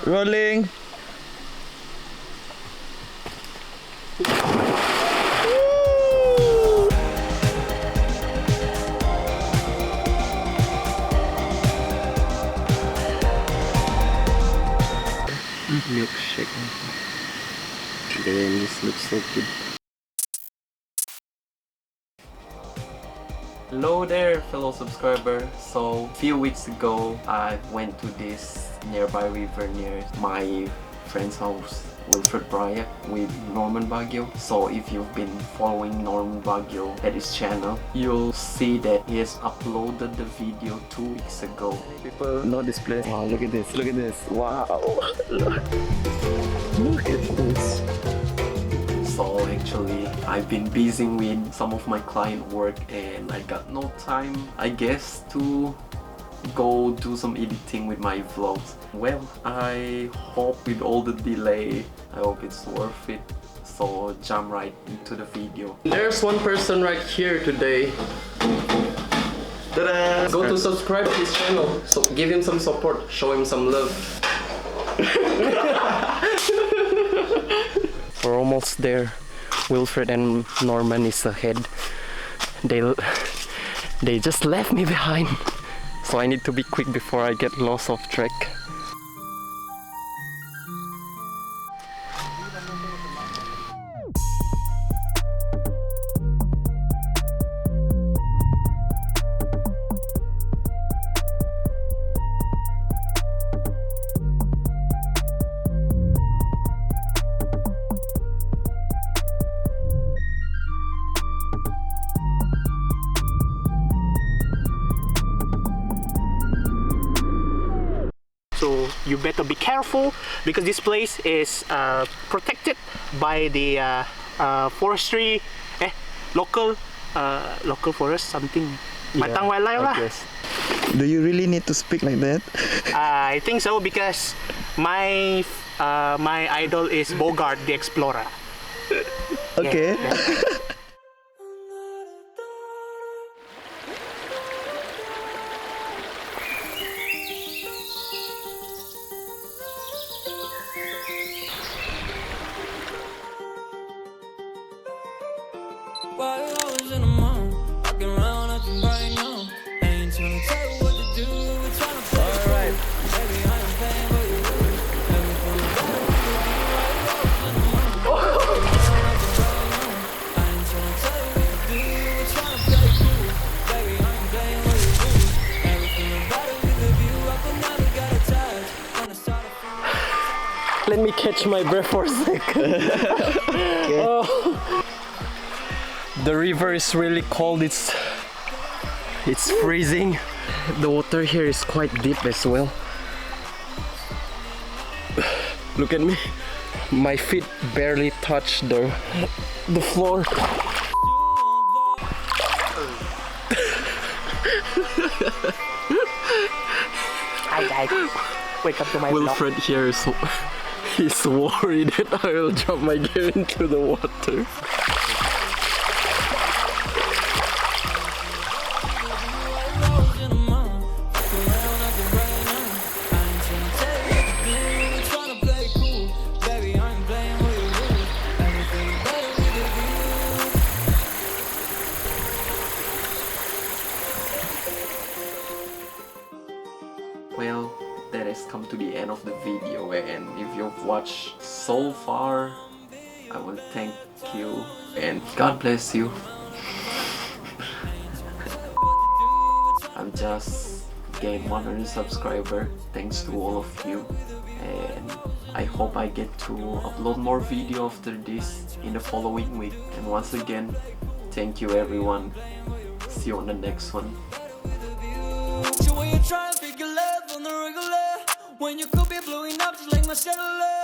Rolling. Milkshake. Damn, this looks so good. Hello there, fellow subscriber. So, a few weeks ago, I went to this nearby river near my friend's house, Wilfred Bryant, with Norman Baguio. So if you've been following Norman Baguio at his channel, you'll see that he has uploaded the video 2 weeks ago. People know this place. Wow, look at this, look at this. Wow, look at this. So actually, I've been busy with some of my client work and I got no time, I guess, to go do some editing with my vlogs. Well, I hope with all the delay, I hope it's worth it. So jump right into the video. There's one person right here today. Ta-da! Go to subscribe to his channel. So give him some support, show him some love. We're almost there. Wilfred and Norman is ahead. They just left me behind. So I need to be quick before I get lost off track. So you better be careful because this place is protected by the forestry, local forest something. Matang wildlife lah. Do you really need to speak like that? I think so because my idol is Bogart the Explorer. Okay. Yeah. While I was in the mall, walking around acting right now. Ain't tryna tell you what to do, we're tryna play. Alright, baby, I am playing for you. Everything is better with you. While I was in the mall, walking around acting right now. I ain't tryna tell you what to do, we're tryna play cool. Baby, I am playing for you. Everything is better with the view. I could never get attached. Wanna start a few. Let me catch my breath for a second. Okay. Oh. The river is really cold, it's freezing. The water here is quite deep as well. Look at me. My feet barely touch the floor. Hi guys, welcome to my Wilfred vlog. here is he's worried that I will drop my gear into the water. Well, that has come to the end of the video, and if you've watched so far, I will thank you and God bless you. I'm just gained 100 subscribers thanks to all of you, and I hope I get to upload more video after this in the following week. And once again, thank you everyone. See you on the next one. When you could be blowing up just like my cellular.